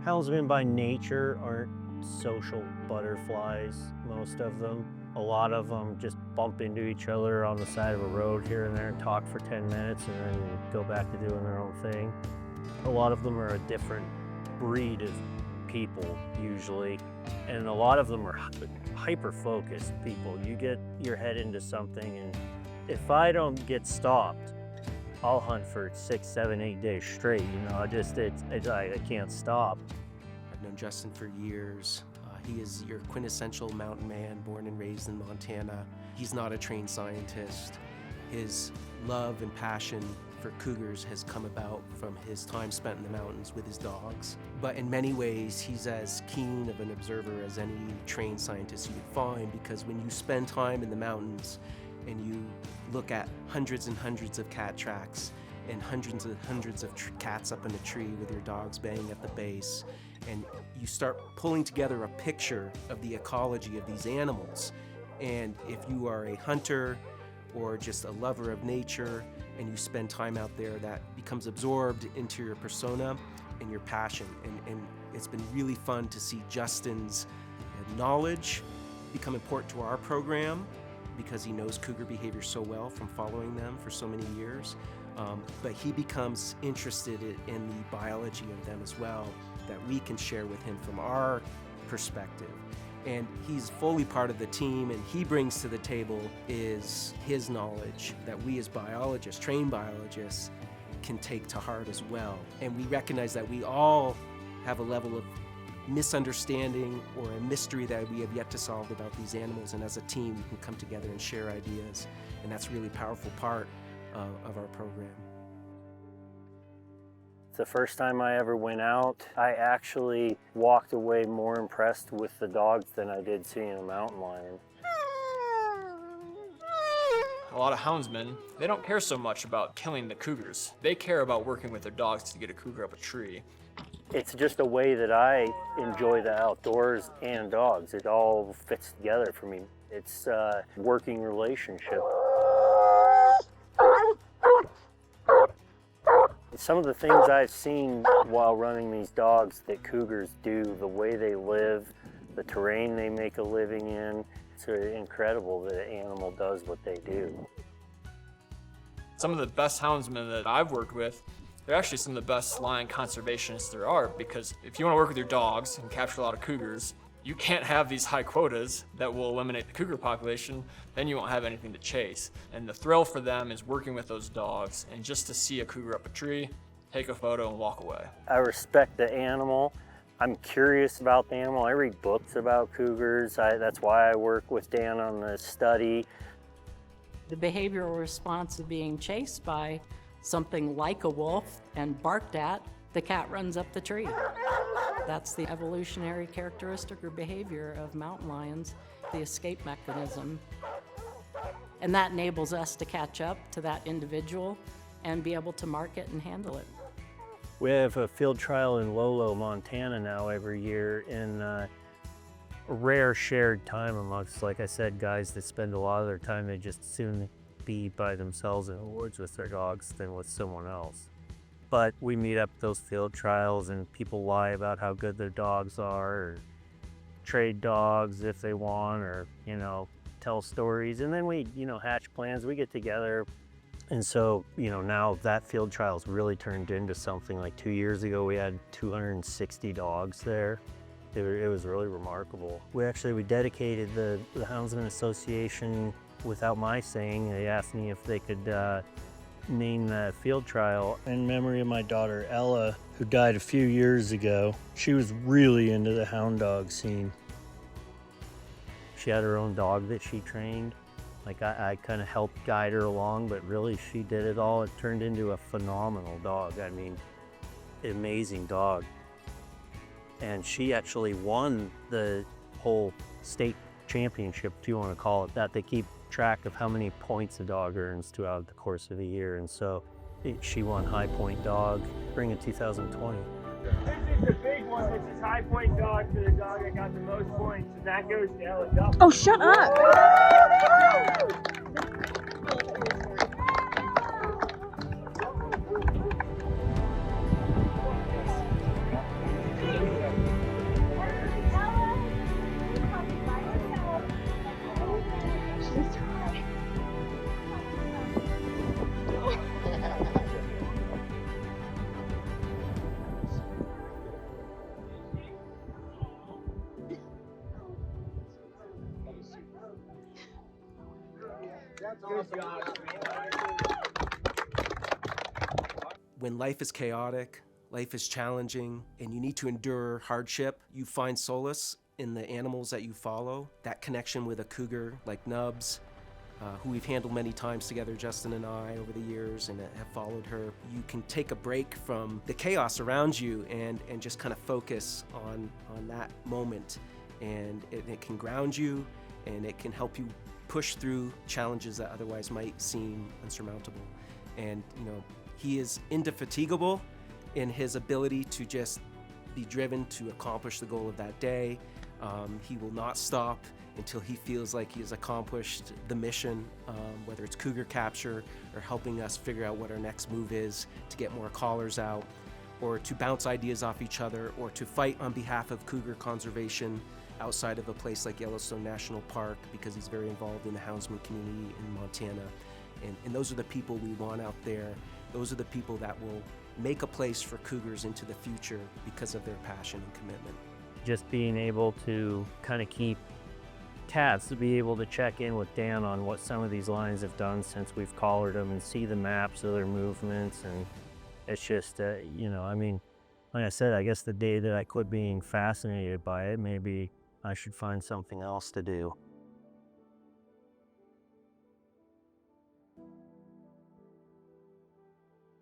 Houndsmen by nature aren't social butterflies, most of them. A lot of them just bump into each other on the side of a road here and there and talk for 10 minutes and then go back to doing their own thing. A lot of them are a different breed of people, usually, and a lot of them are hyper-focused people. You get your head into something, and if I don't get stopped, I'll hunt for 6, 7, 8 days straight. You know, I can't stop. I've known Justin for years. He is your quintessential mountain man, born and raised in Montana. He's not a trained scientist. His love and passion for cougars has come about from his time spent in the mountains with his dogs. But in many ways, he's as keen of an observer as any trained scientist you could find, because when you spend time in the mountains and you look at hundreds and hundreds of cat tracks and hundreds of cats up in a tree with your dogs baying at the base, and you start pulling together a picture of the ecology of these animals. And if you are a hunter or just a lover of nature and you spend time out there, that becomes absorbed into your persona and your passion. And it's been really fun to see Justin's knowledge become important to our program, because he knows cougar behavior so well from following them for so many years. But he becomes interested in the biology of them as well, that we can share with him from our perspective. And he's fully part of the team, and he brings to the table is his knowledge that we as biologists, trained biologists, can take to heart as well. And we recognize that we all have a level of misunderstanding or a mystery that we have yet to solve about these animals, and as a team we can come together and share ideas, and that's a really powerful part of our program. The first time I ever went out, I actually walked away more impressed with the dogs than I did seeing a mountain lion. A lot of houndsmen, they don't care so much about killing the cougars. They care about working with their dogs to get a cougar up a tree. It's just a way that I enjoy the outdoors and dogs. It all fits together for me. It's a working relationship. Some of the things I've seen while running these dogs that cougars do, the way they live, the terrain they make a living in, it's incredible that an animal does what they do. Some of the best houndsmen that I've worked with, they're actually some of the best lion conservationists there are, because if you want to work with your dogs and capture a lot of cougars, you can't have these high quotas that will eliminate the cougar population, then you won't have anything to chase. And the thrill for them is working with those dogs and just to see a cougar up a tree, take a photo and walk away. I respect the animal. I'm curious about the animal. I read books about cougars. That's why I work with Dan on the study. The behavioral response of being chased by something like a wolf and barked at, the cat runs up the tree. That's the evolutionary characteristic or behavior of mountain lions, the escape mechanism. And that enables us to catch up to that individual and be able to mark it and handle it. We have a field trial in Lolo, Montana now every year, in a rare shared time amongst, like I said, guys that spend a lot of their time, they just soon be by themselves in the woods with their dogs than with someone else. But we meet up those field trials and people lie about how good their dogs are, or trade dogs if they want, or, you know, tell stories. And then we, you know, hatch plans, we get together. And so, you know, now that field trial's really turned into something. Like 2 years ago, we had 260 dogs there. It was really remarkable. We dedicated the Houndsmen Association without my saying. They asked me if they could name the field trial in memory of my daughter Ella, who died a few years ago. She was really into the hound dog scene. She had her own dog that she trained. Like I kind of helped guide her along, but really she did it all. It turned into a phenomenal dog. I mean, amazing dog. And she actually won the whole state championship, if you want to call it that. They keep track of how many points a dog earns throughout the course of the year. And so she won High Point Dog spring of 2020. This is the big one. This is High Point Dog for the dog that got the most points, and that goes to Ella Duff. Oh, shut up! When life is chaotic, life is challenging, and you need to endure hardship, you find solace in the animals that you follow. That connection with a cougar like Nubs, who we've handled many times together, Justin and I, over the years, and have followed her. You can take a break from the chaos around you and just kind of focus on that moment. And it can ground you, and it can help you push through challenges that otherwise might seem unsurmountable. And, you know, he is indefatigable in his ability to just be driven to accomplish the goal of that day. He will not stop until he feels like he has accomplished the mission, whether it's cougar capture or helping us figure out what our next move is to get more collars out, or to bounce ideas off each other, or to fight on behalf of cougar conservation outside of a place like Yellowstone National Park, because he's very involved in the Houndsmen community in Montana. And those are the people we want out there. Those are the people that will make a place for cougars into the future because of their passion and commitment. Just being able to kind of keep tabs, to be able to check in with Dan on what some of these lines have done since we've collared them and see the maps of their movements. And it's just, you know, I mean, like I said, I guess the day that I quit being fascinated by it, maybe I should find something else to do.